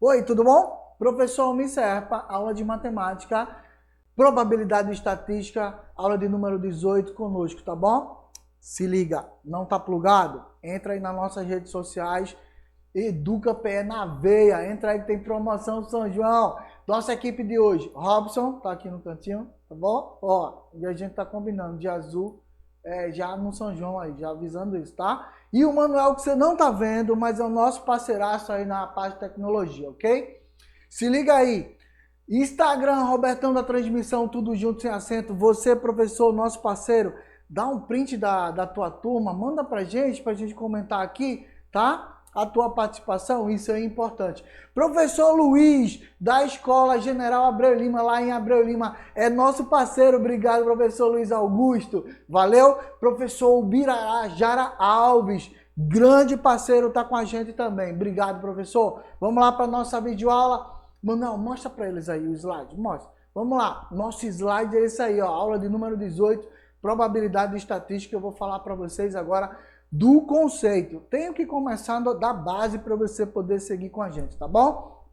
Oi, tudo bom? Professor Almir Serpa, aula de matemática, probabilidade e estatística, aula de número 18 conosco, tá bom? Se liga, não tá plugado? Entra aí nas nossas redes sociais, Educa PE na veia, entra aí que tem promoção São João. Nossa equipe de hoje, Robson, tá aqui no cantinho, tá bom? Ó, e a gente tá combinando de azul, já no São João aí, já avisando isso, tá? E o Manuel que você não tá vendo, mas é o nosso parceiraço aí na parte de tecnologia, ok? Se liga aí. Instagram, Robertão da Transmissão, tudo junto sem acento. Você, professor, nosso parceiro, dá um print da tua turma, manda pra gente comentar aqui, tá? A tua participação, isso é importante. Professor Luiz, da Escola General Abreu Lima, lá em Abreu Lima, é nosso parceiro. Obrigado, professor Luiz Augusto. Valeu. Professor Ubirajara Alves, grande parceiro, tá com a gente também. Obrigado, professor. Vamos lá para nossa videoaula. Manuel, mostra para eles aí o slide, mostra. Vamos lá, nosso slide é esse aí, ó, aula de número 18, probabilidade e estatística. Eu vou falar para vocês agora do conceito. Tenho que começar da base para você poder seguir com a gente, tá bom?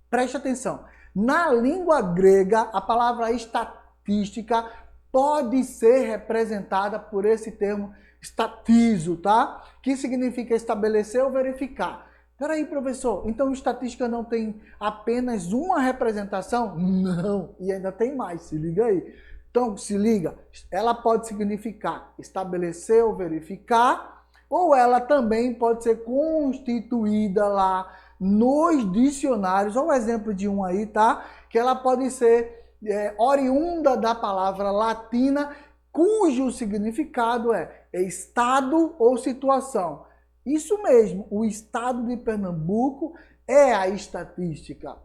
Preste atenção. Na língua grega, a palavra estatística pode ser representada por esse termo statizo, tá? Que significa estabelecer ou verificar. Peraí, professor, então estatística não tem apenas uma representação? Não, e ainda tem mais, se liga aí. Então, se liga, ela pode significar estabelecer ou verificar, ou ela também pode ser constituída lá nos dicionários, olha o exemplo de um aí, tá? Que ela pode ser oriunda da palavra latina, cujo significado é estado ou situação. Isso mesmo, o estado de Pernambuco é a estatística.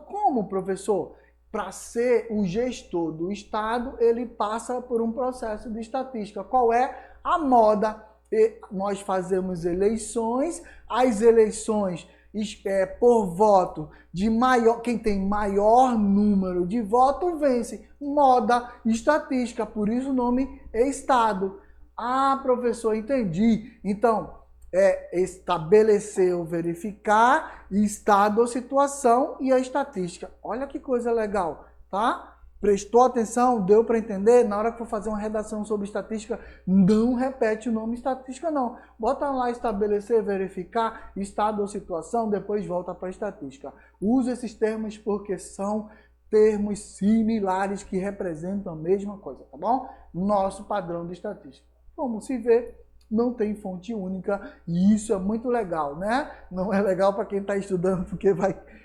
Como, professor? Para ser o gestor do estado, ele passa por um processo de estatística. Qual é a moda? Nós fazemos eleições, as eleições por voto de maior, quem tem maior número de votos vence. Moda estatística, por isso o nome é estado. Ah, professor, entendi. Então, estabelecer ou verificar estado ou situação e a estatística. Olha que coisa legal, tá? Prestou atenção? Deu para entender? Na hora que for fazer uma redação sobre estatística, não repete o nome estatística, não. Bota lá estabelecer, verificar, estado ou situação, depois volta para estatística. Use esses termos porque são termos similares que representam a mesma coisa, tá bom? Nosso padrão de estatística. Como se vê, não tem fonte única e isso é muito legal, né? Não é legal para quem está estudando porque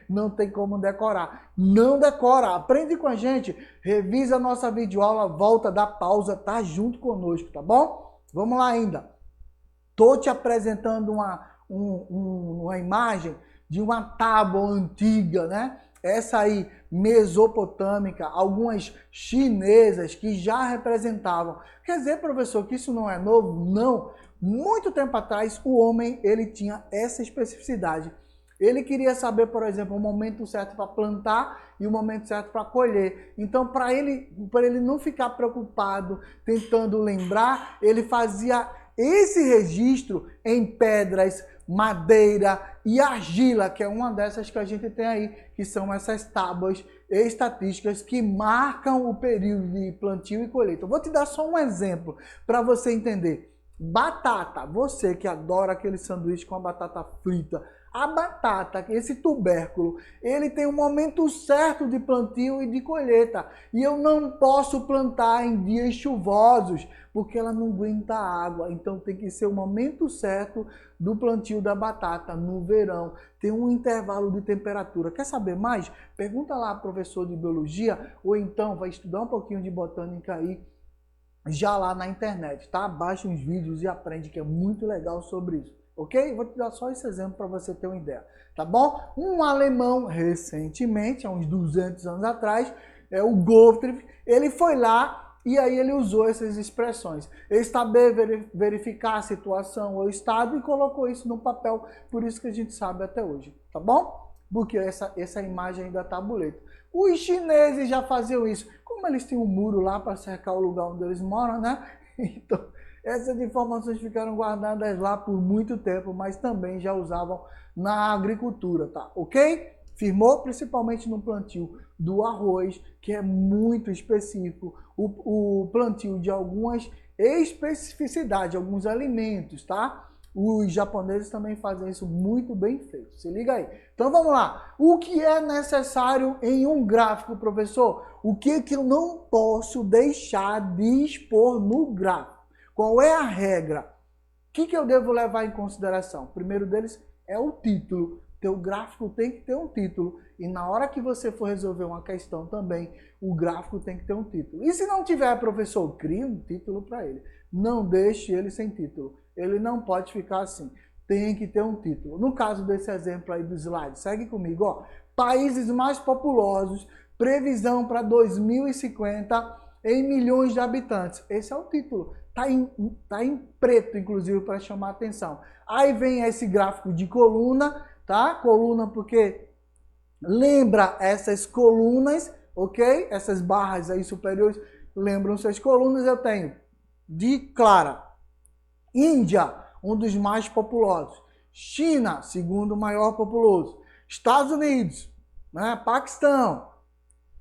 não tem como decorar. Não decora, aprende com a gente, revisa a nossa videoaula, volta, dá pausa, tá junto conosco, tá bom? Vamos lá ainda. Tô te apresentando uma imagem de uma tábua antiga, né? Essa aí, mesopotâmica, algumas chinesas que já representavam. Quer dizer, professor, que isso não é novo? Não. Muito tempo atrás, o homem ele tinha essa especificidade. Ele queria saber, por exemplo, o momento certo para plantar e o momento certo para colher. Então, para ele não ficar preocupado tentando lembrar, ele fazia esse registro em pedras, madeira e argila, que é uma dessas que a gente tem aí, que são essas tábuas estatísticas que marcam o período de plantio e colheita. Eu vou te dar só um exemplo para você entender. Batata, você que adora aquele sanduíche com a batata frita, a batata, esse tubérculo, ele tem um momento certo de plantio e de colheita. E eu não posso plantar em dias chuvosos, porque ela não aguenta água. Então tem que ser o momento certo do plantio da batata no verão. Tem um intervalo de temperatura. Quer saber mais? Pergunta lá ao professor de biologia, ou então vai estudar um pouquinho de botânica aí, já lá na internet, tá? Baixa uns vídeos e aprende, que é muito legal sobre isso. Ok? Vou te dar só esse exemplo para você ter uma ideia, tá bom? Um alemão, recentemente, há uns 200 anos atrás, o Gottlieb, ele foi lá e aí ele usou essas expressões. Saber verificar a situação ou estado e colocou isso no papel, por isso que a gente sabe até hoje, tá bom? Porque essa imagem ainda tá bonita. Os chineses já faziam isso. Como eles tinham um muro lá para cercar o lugar onde eles moram, né? Então, essas informações ficaram guardadas lá por muito tempo, mas também já usavam na agricultura, tá? Ok? Firmou principalmente no plantio do arroz, que é muito específico, o plantio de algumas especificidades, alguns alimentos, tá? Os japoneses também fazem isso muito bem feito. Se liga aí. Então vamos lá. O que é necessário em um gráfico, professor? O que eu não posso deixar de expor no gráfico? Qual é a regra? O que eu devo levar em consideração? O primeiro deles é o título. Teu gráfico tem que ter um título. E na hora que você for resolver uma questão também, o gráfico tem que ter um título. E se não tiver, professor, crie um título para ele. Não deixe ele sem título. Ele não pode ficar assim. Tem que ter um título. No caso desse exemplo aí do slide, segue comigo, ó. Países mais populosos, previsão para 2050 em milhões de habitantes. Esse é o título. Tá em preto, inclusive, para chamar a atenção. Aí vem esse gráfico de coluna, tá? Coluna porque lembra essas colunas, ok? Essas barras aí superiores lembram essas colunas. Eu tenho de clara, Índia, um dos mais populosos. China, segundo maior populoso. Estados Unidos, né? Paquistão,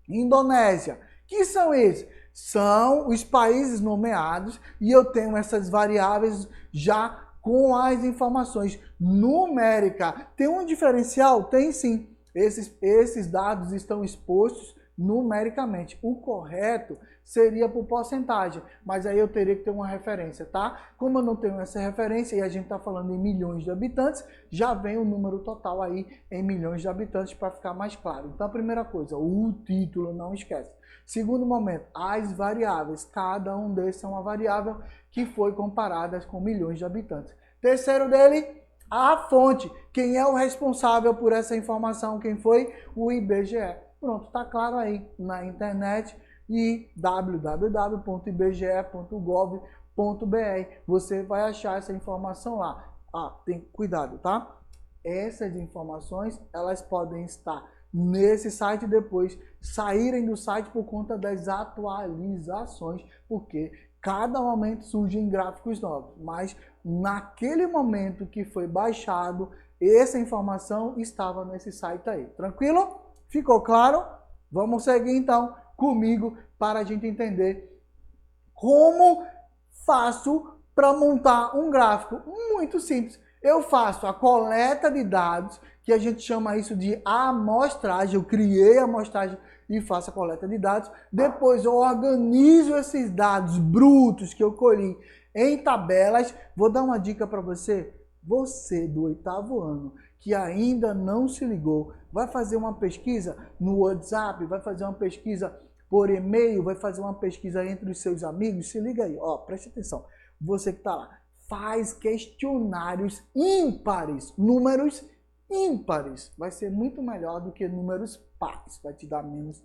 Indonésia. Que são esses? São os países nomeados e eu tenho essas variáveis já com as informações numéricas. Tem um diferencial? Tem sim. Esses dados estão expostos numericamente. O correto seria por porcentagem, mas aí eu teria que ter uma referência, tá? Como eu não tenho essa referência e a gente está falando em milhões de habitantes, já vem o número total aí em milhões de habitantes para ficar mais claro. Então a primeira coisa, o título, não esquece. Segundo momento, as variáveis, cada um desses é uma variável que foi comparada com milhões de habitantes. Terceiro dele, a fonte. Quem é o responsável por essa informação? Quem foi? O IBGE. Pronto, tá claro aí na internet e www.ibge.gov.br. Você vai achar essa informação lá. Ah, tem cuidado, tá? Essas informações, elas podem estar nesse site e depois saírem do site por conta das atualizações, porque cada momento surgem gráficos novos, mas naquele momento que foi baixado, essa informação estava nesse site aí. Tranquilo? Ficou claro? Vamos seguir então comigo para a gente entender como faço para montar um gráfico. Muito simples. Eu faço a coleta de dados, que a gente chama isso de amostragem. Eu criei a amostragem e faço a coleta de dados. Depois eu organizo esses dados brutos que eu colhi em tabelas. Vou dar uma dica para você. Você do 8º ano que ainda não se ligou, vai fazer uma pesquisa no WhatsApp, vai fazer uma pesquisa por e-mail, vai fazer uma pesquisa entre os seus amigos. Se liga aí, ó, preste atenção. Você que está lá, faz questionários ímpares, números ímpares. Vai ser muito melhor do que números pares, vai te dar menos,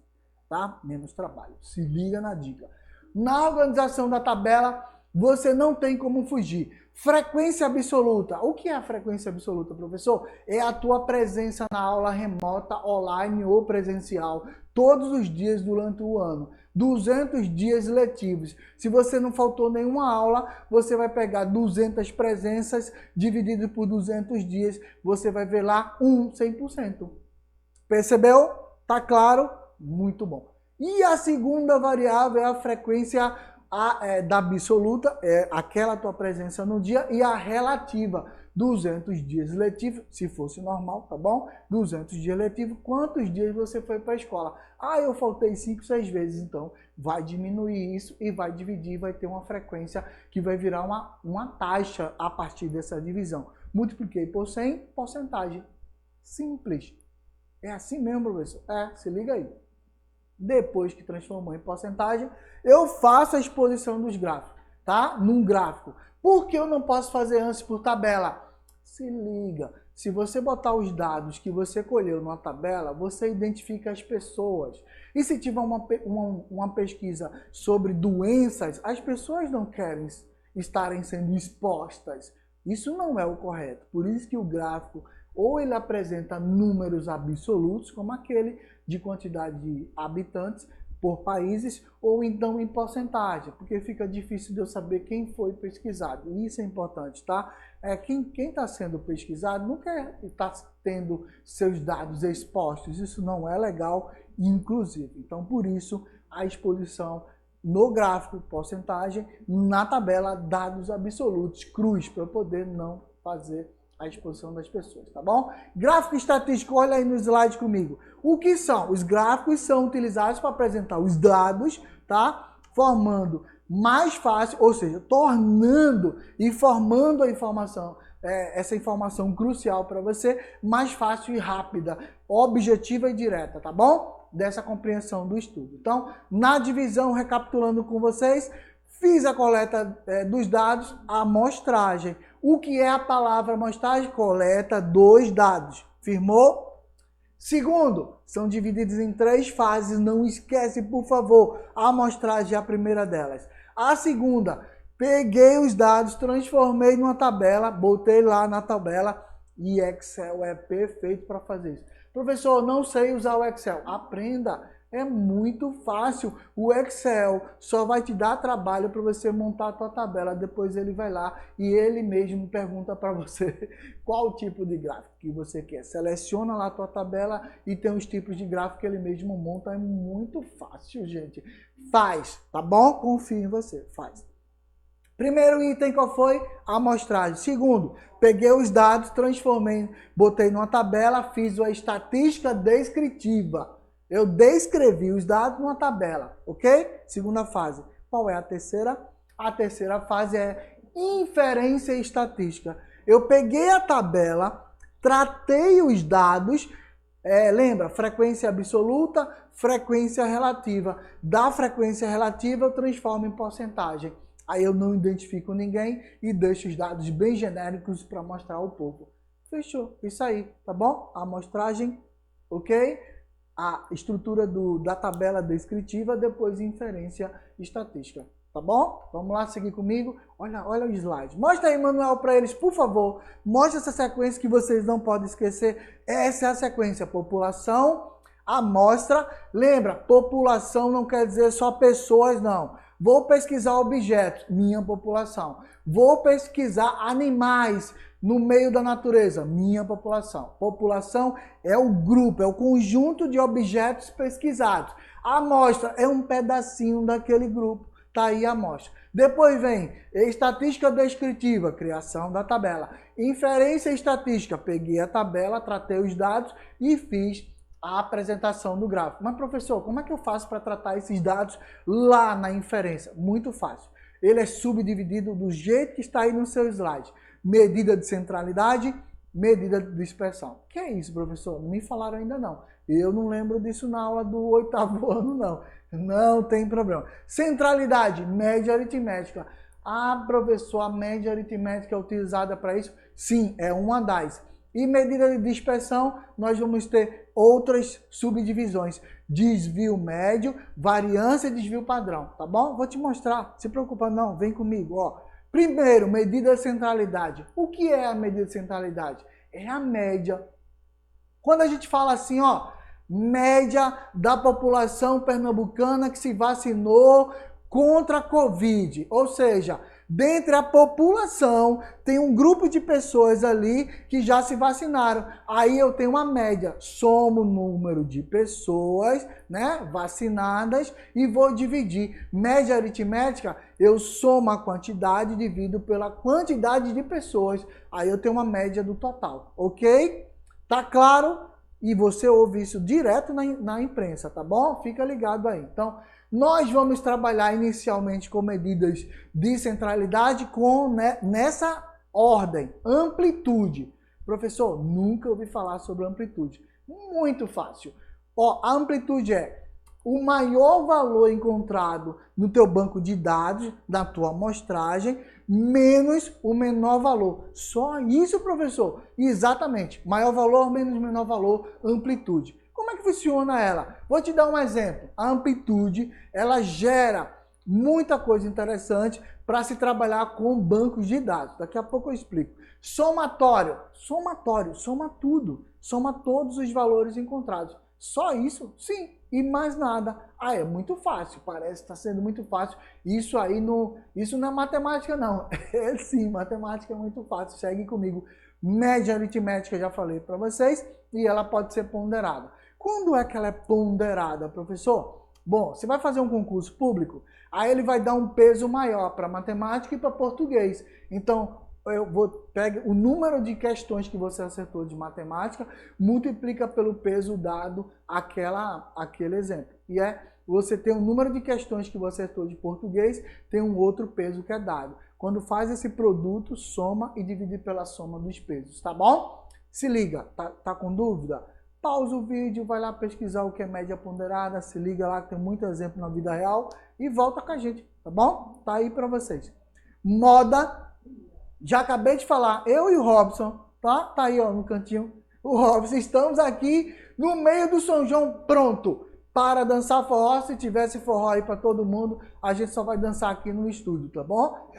tá? Menos trabalho. Se liga na dica. Na organização da tabela, você não tem como fugir. Frequência absoluta. O que é a frequência absoluta, professor? É a tua presença na aula remota, online ou presencial, todos os dias durante o ano. 200 dias letivos. Se você não faltou nenhuma aula, você vai pegar 200 presenças dividido por 200 dias, você vai ver lá 100%. Percebeu? Tá claro? Muito bom. E a segunda variável é a frequência da absoluta, é aquela tua presença no dia, e a relativa, 200 dias letivos, se fosse normal, tá bom? 200 dias letivos, quantos dias você foi para a escola? Ah, eu faltei 5, 6 vezes, então vai diminuir isso e vai dividir, vai ter uma frequência que vai virar uma taxa a partir dessa divisão. Multipliquei por 100, porcentagem. Simples. É assim mesmo, professor? Se liga aí. Depois que transformou em porcentagem, eu faço a exposição dos gráficos, tá? Num gráfico. Por que eu não posso fazer antes por tabela? Se liga, se você botar os dados que você colheu numa tabela, você identifica as pessoas. E se tiver uma pesquisa sobre doenças, as pessoas não querem estarem sendo expostas. Isso não é o correto. Por isso que o gráfico, ou ele apresenta números absolutos, como aquele de quantidade de habitantes por países, ou então em porcentagem, porque fica difícil de eu saber quem foi pesquisado. Isso é importante, tá? quem está sendo pesquisado não quer estar tendo seus dados expostos. Isso não é legal, inclusive. Então, por isso, a exposição no gráfico, porcentagem, na tabela, dados absolutos, cruz, para eu poder não fazer a exposição das pessoas, tá bom? Gráfico estatístico, olha aí no slide comigo. O que são? Os gráficos são utilizados para apresentar os dados, tá? Formando mais fácil, ou seja, tornando e formando a informação, essa informação crucial para você, mais fácil e rápida, objetiva e direta, tá bom? Dessa compreensão do estudo. Então, na divisão, recapitulando com vocês, fiz a coleta dos dados, a amostragem. O que é a palavra amostragem? Coleta dos dados. Firmou? Segundo, são divididos em 3 fases. Não esquece, por favor, a amostragem é a primeira delas. A segunda, peguei os dados, transformei numa tabela, botei lá na tabela e Excel é perfeito para fazer isso. Professor, não sei usar o Excel. Aprenda, é muito fácil. O Excel só vai te dar trabalho para você montar a tua tabela. Depois ele vai lá e ele mesmo pergunta para você qual tipo de gráfico que você quer. Seleciona lá a tua tabela e tem os tipos de gráfico que ele mesmo monta. É muito fácil, gente. Faz, tá bom? Confio em você, faz. Primeiro item, qual foi? A amostragem. Segundo, peguei os dados, transformei, botei numa tabela, fiz uma estatística descritiva. Eu descrevi os dados numa tabela, ok? Segunda fase. Qual é a terceira? A terceira fase é inferência estatística. Eu peguei a tabela, tratei os dados, lembra, frequência absoluta, frequência relativa. Da frequência relativa eu transformo em porcentagem. Aí eu não identifico ninguém e deixo os dados bem genéricos para mostrar ao povo. Fechou, isso aí, tá bom? A amostragem, ok? A estrutura da tabela descritiva, depois inferência estatística, tá bom? Vamos lá, seguir comigo. Olha o slide. Mostra aí, Manuel, para eles, por favor. Mostra essa sequência que vocês não podem esquecer. Essa é a sequência: população, amostra. Lembra, população não quer dizer só pessoas, não. Vou pesquisar objetos, minha população. Vou pesquisar animais no meio da natureza, minha população. População é o grupo, é o conjunto de objetos pesquisados. A amostra é um pedacinho daquele grupo, tá aí a amostra. Depois vem estatística descritiva, criação da tabela. Inferência estatística, peguei a tabela, tratei os dados e fiz a apresentação do gráfico. Mas, professor, como é que eu faço para tratar esses dados lá na inferência? Muito fácil. Ele é subdividido do jeito que está aí no seu slide. Medida de centralidade, medida de dispersão. Que é isso, professor? Não me falaram ainda não. Eu não lembro disso na aula do 8º ano, não. Não tem problema. Centralidade, média aritmética. Ah, professor, a média aritmética é utilizada para isso? Sim, é uma das. E medida de dispersão, nós vamos ter outras subdivisões. Desvio médio, variância e desvio padrão, tá bom? Vou te mostrar, se preocupa não, vem comigo, ó. Primeiro, medida de centralidade. O que é a medida de centralidade? É a média. Quando a gente fala assim, ó, média da população pernambucana que se vacinou contra a Covid, ou seja, dentre a população, tem um grupo de pessoas ali que já se vacinaram. Aí eu tenho uma média, somo o número de pessoas, né, vacinadas e vou dividir. Média aritmética, eu somo a quantidade, divido pela quantidade de pessoas. Aí eu tenho uma média do total, ok? Tá claro? E você ouve isso direto na imprensa, tá bom? Fica ligado aí. Então, nós vamos trabalhar inicialmente com medidas de centralidade nessa ordem, amplitude. Professor, nunca ouvi falar sobre amplitude. Muito fácil. Ó, a amplitude é o maior valor encontrado no teu banco de dados, na tua amostragem, menos o menor valor. Só isso, professor? Exatamente. Maior valor menos menor valor, amplitude. Como é que funciona ela? Vou te dar um exemplo. A amplitude, ela gera muita coisa interessante para se trabalhar com bancos de dados. Daqui a pouco eu explico. Somatório, soma tudo. Soma todos os valores encontrados. Só isso? Sim, e mais nada. Ah, é muito fácil, parece que está sendo muito fácil. Isso aí isso não é matemática não. É sim, matemática é muito fácil. Segue comigo. Média aritmética, já falei para vocês, e ela pode ser ponderada. Quando é que ela é ponderada, professor? Bom, você vai fazer um concurso público, aí ele vai dar um peso maior para matemática e para português. Então, eu vou pegar o número de questões que você acertou de matemática, multiplica pelo peso dado aquele exemplo. E você tem o número de questões que você acertou de português, tem um outro peso que é dado. Quando faz esse produto, soma e divide pela soma dos pesos, tá bom? Se liga, tá com dúvida? Pausa o vídeo, vai lá pesquisar o que é média ponderada, se liga lá que tem muito exemplo na vida real e volta com a gente, tá bom? Tá aí para vocês. Moda, já acabei de falar, eu e o Robson, tá? Tá aí ó, no cantinho, o Robson, estamos aqui no meio do São João pronto para dançar forró. Se tivesse forró aí para todo mundo, a gente só vai dançar aqui no estúdio, tá bom?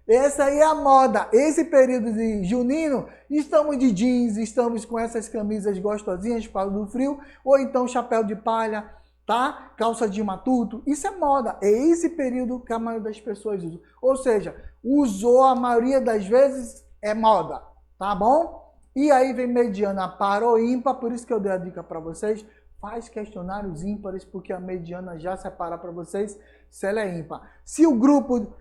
Essa aí é a moda. Esse período de junino, estamos de jeans, estamos com essas camisas gostosinhas para o frio, ou então chapéu de palha, tá? Calça de matuto. Isso é moda. É esse período que a maioria das pessoas usa. Ou seja, usou a maioria das vezes é moda, tá bom? E aí vem mediana para ou ímpar, por isso que eu dei a dica para vocês. Faz questionários ímpares, porque a mediana já separa para vocês se ela é ímpar. Se o grupo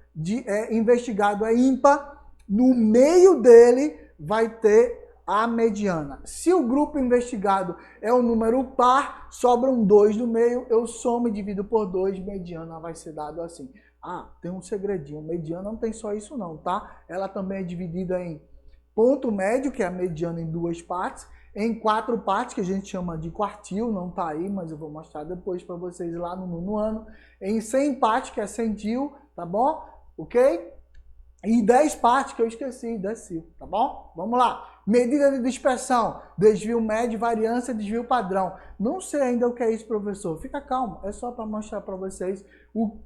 investigado é ímpar, no meio dele vai ter a mediana. Se o grupo investigado é um número par, sobram 2 no meio, eu somo e divido por 2, mediana vai ser dado assim. Ah, tem um segredinho, mediana não tem só isso não, tá? Ela também é dividida em ponto médio, que é a mediana em 2 partes, em 4 partes, que a gente chama de quartil, não tá aí, mas eu vou mostrar depois para vocês lá no nono ano, em 100 partes, que é centil, tá bom? Ok? E 10 partes, que eu esqueci, decil, tá bom? Vamos lá. Medida de dispersão, desvio médio, variância, desvio padrão. Não sei ainda o que é isso, professor. Fica calmo, é só para mostrar para vocês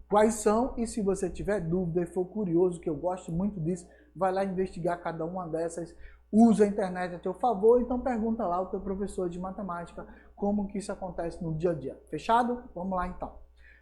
quais são, e se você tiver dúvida e for curioso, que eu gosto muito disso, vai lá investigar cada uma dessas. Usa a internet a teu favor, então pergunta lá ao teu professor de matemática como que isso acontece no dia a dia. Fechado? Vamos lá então.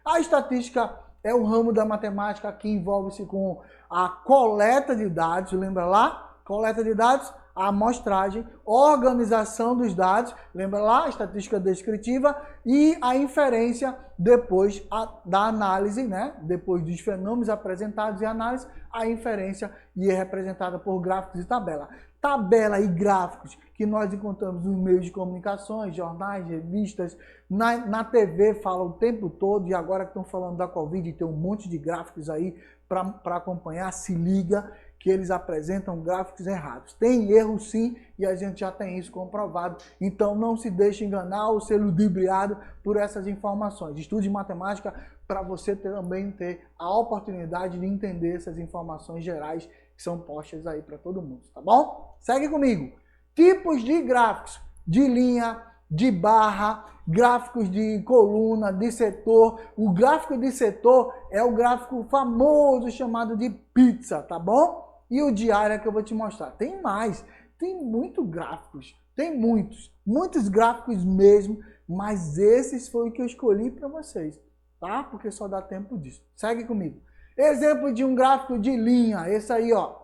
A estatística é o ramo da matemática que envolve-se com a coleta de dados, lembra lá? Coleta de dados, a amostragem, organização dos dados, lembra lá? A estatística descritiva e a inferência depois da análise, né? Depois dos fenômenos apresentados e análise, a inferência e é representada por gráficos e tabela. Tabela e gráficos que nós encontramos nos meios de comunicações, jornais, revistas, na TV fala o tempo todo, e agora que estão falando da Covid, tem um monte de gráficos aí para acompanhar. Se liga que eles apresentam gráficos errados. Tem erro sim, e a gente já tem isso comprovado. Então não se deixe enganar ou ser ludibriado por essas informações. Estude matemática para você também ter a oportunidade de entender essas informações gerais que são postas aí para todo mundo, tá bom? Segue comigo. Tipos de gráficos, de linha, de barra, gráficos de coluna, de setor. O gráfico de setor é o gráfico famoso chamado de pizza, tá bom? E o de área que eu vou te mostrar. Tem mais, tem muitos gráficos, tem muitos gráficos mesmo, mas esses foi o que eu escolhi para vocês, tá? Porque só dá tempo disso. Segue comigo. Exemplo de um gráfico de linha, esse aí, ó.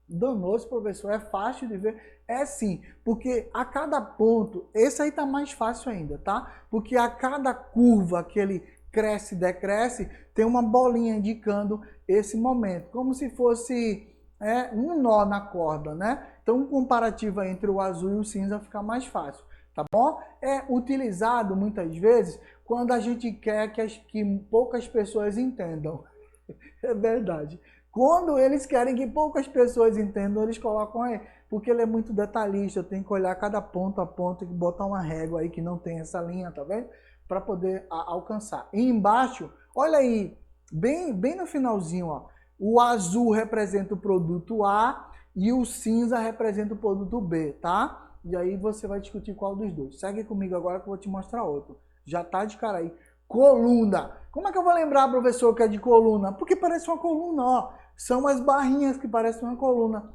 Danoso, professor, é fácil de ver? É sim, porque a cada ponto, esse aí tá mais fácil ainda, tá? Porque a cada curva que ele cresce e decresce, tem uma bolinha indicando esse momento, como se fosse um nó na corda, né? Então, um comparativo entre o azul e o cinza fica mais fácil, tá bom? É utilizado muitas vezes quando a gente quer que poucas pessoas entendam. É verdade. Quando eles querem que poucas pessoas entendam, eles colocam aí, porque ele é muito detalhista, eu tenho que olhar cada ponto a ponto, tem que botar uma régua aí que não tem essa linha, tá vendo? Para poder alcançar. E embaixo, olha aí, bem no finalzinho, ó, o azul representa o produto A e o cinza representa o produto B, tá? E aí você vai discutir qual dos dois. Segue comigo agora que eu vou te mostrar outro. Já tá de cara aí. Coluna. Como é que eu vou lembrar, professor, que é de coluna? Porque parece uma coluna, ó. São as barrinhas que parecem uma coluna.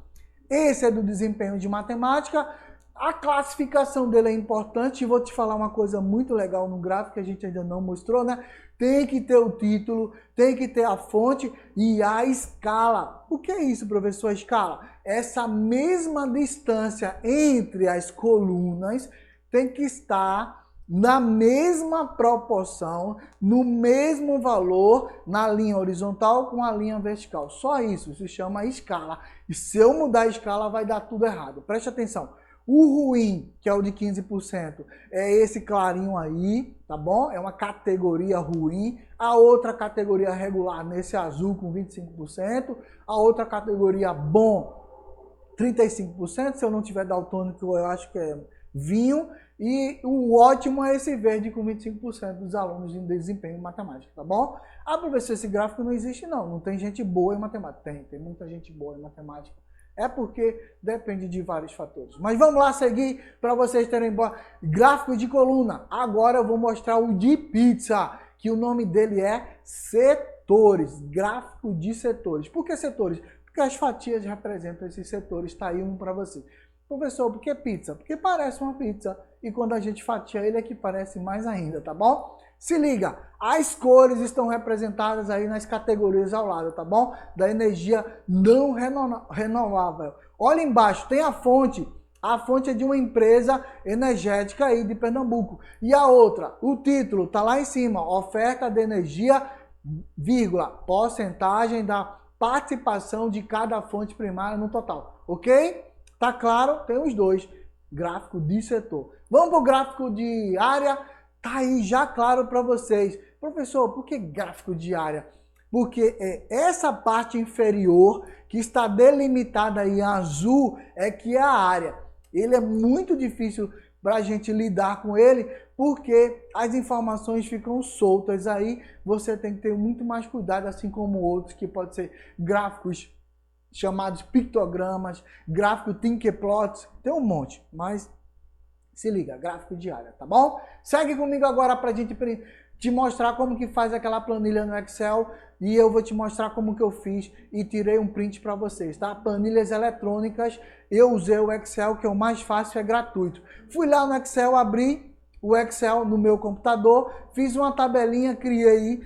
Esse é do desempenho de matemática. A classificação dele é importante e vou te falar uma coisa muito legal no gráfico que a gente ainda não mostrou, né? Tem que ter o título, tem que ter a fonte e a escala. O que é isso, professor? A escala? Essa mesma distância entre as colunas tem que estar na mesma proporção, no mesmo valor, na linha horizontal com a linha vertical. Só isso se chama escala. E se eu mudar a escala, vai dar tudo errado. Preste atenção. O ruim, que é o de 15%, é esse clarinho aí, tá bom? É uma categoria ruim. A outra categoria regular, nesse azul, com 25%. A outra categoria bom, 35%. Se eu não tiver daltônico, eu acho que é vinho. E o ótimo é esse verde com 25% dos alunos de desempenho em matemática, tá bom? Ah, professor, esse gráfico não existe não. Não tem gente boa em matemática. Tem muita gente boa em matemática. É porque depende de vários fatores. Mas vamos lá seguir para vocês terem gráfico de coluna. Agora eu vou mostrar o de pizza, que o nome dele é setores. Gráfico de setores. Por que setores? Porque as fatias representam esses setores. Está aí um para você. Professor, por que pizza? Porque parece uma pizza. E quando a gente fatia ele é que parece mais ainda, tá bom? Se liga, as cores estão representadas aí nas categorias ao lado, tá bom? Da energia não renovável. Olha embaixo, tem a fonte. A fonte é de uma empresa energética aí de Pernambuco. E a outra, o título, tá lá em cima. Oferta de energia, vírgula, porcentagem da participação de cada fonte primária no total. Ok? Tá claro? Tem os dois. Gráfico de setor. Vamos para o gráfico de área. Tá aí já claro para vocês. Professor, por que gráfico de área? Porque essa parte inferior que está delimitada aí em azul é que é a área. Ele é muito difícil para a gente lidar com ele porque as informações ficam soltas aí. Você tem que ter muito mais cuidado, assim como outros que pode ser gráficos chamados pictogramas, gráfico Tinkerplots, tem um monte, mas se liga, gráfico de área, tá bom? Segue comigo agora para a gente te mostrar como que faz aquela planilha no Excel e eu vou te mostrar como que eu fiz e tirei um print para vocês, tá? Planilhas eletrônicas, eu usei o Excel, que é o mais fácil, é gratuito. Fui lá no Excel, abri o Excel no meu computador, fiz uma tabelinha, criei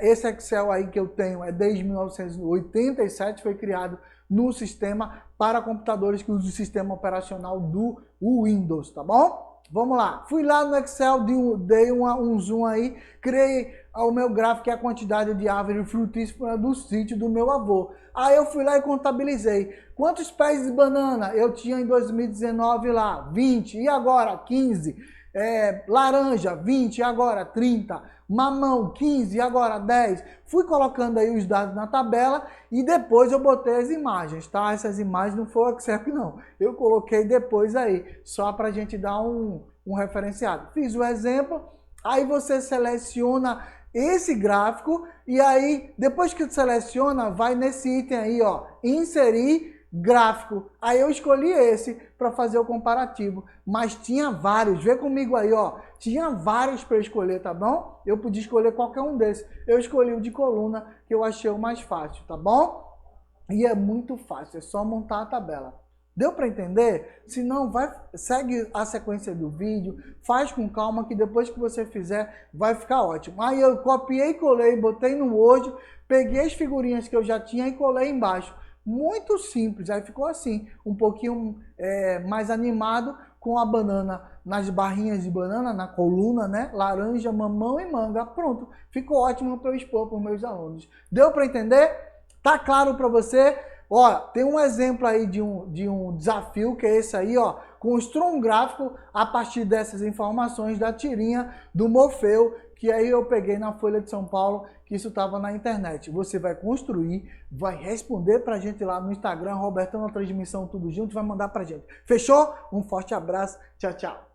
esse Excel aí que eu tenho, é desde 1987, foi criado no sistema para computadores que usam o sistema operacional do Windows, tá bom? Vamos lá, fui lá no Excel, dei um zoom aí, criei o meu gráfico, que é a quantidade de árvore frutífera do sítio do meu avô. Aí eu fui lá e contabilizei. Quantos pés de banana eu tinha em 2019 lá? 20. E agora? 15. Laranja, 20. E agora? 30. Mamão, 15. E agora? 10. Fui colocando aí os dados na tabela e depois eu botei as imagens, tá? Essas imagens não foi o Excel não. Eu coloquei depois aí, só para a gente dar um referenciado. Fiz o exemplo, aí você seleciona esse gráfico e aí, depois que seleciona, vai nesse item aí, ó, inserir gráfico. Aí eu escolhi esse para fazer o comparativo, mas tinha vários, vê comigo aí, ó, tinha vários para escolher, tá bom? Eu podia escolher qualquer um desses. Eu escolhi o de coluna, que eu achei o mais fácil, tá bom? E é muito fácil, é só montar a tabela. Deu para entender? Se não, segue a sequência do vídeo, faz com calma que depois que você fizer, vai ficar ótimo. Aí eu copiei e colei, botei no Word, peguei as figurinhas que eu já tinha e colei embaixo. Muito simples, aí ficou assim, um pouquinho mais animado, com a banana nas barrinhas de banana, na coluna, né? Laranja, mamão e manga. Pronto, ficou ótimo para eu expor para os meus alunos. Deu para entender? Tá claro para você? Ó, tem um exemplo aí de um desafio, que é esse aí, ó. Construa um gráfico a partir dessas informações da tirinha do Morfeu, que aí eu peguei na Folha de São Paulo, que isso estava na internet. Você vai construir, vai responder pra gente lá no Instagram, Robertão na Transmissão, tudo junto, vai mandar pra gente. Fechou? Um forte abraço, tchau, tchau.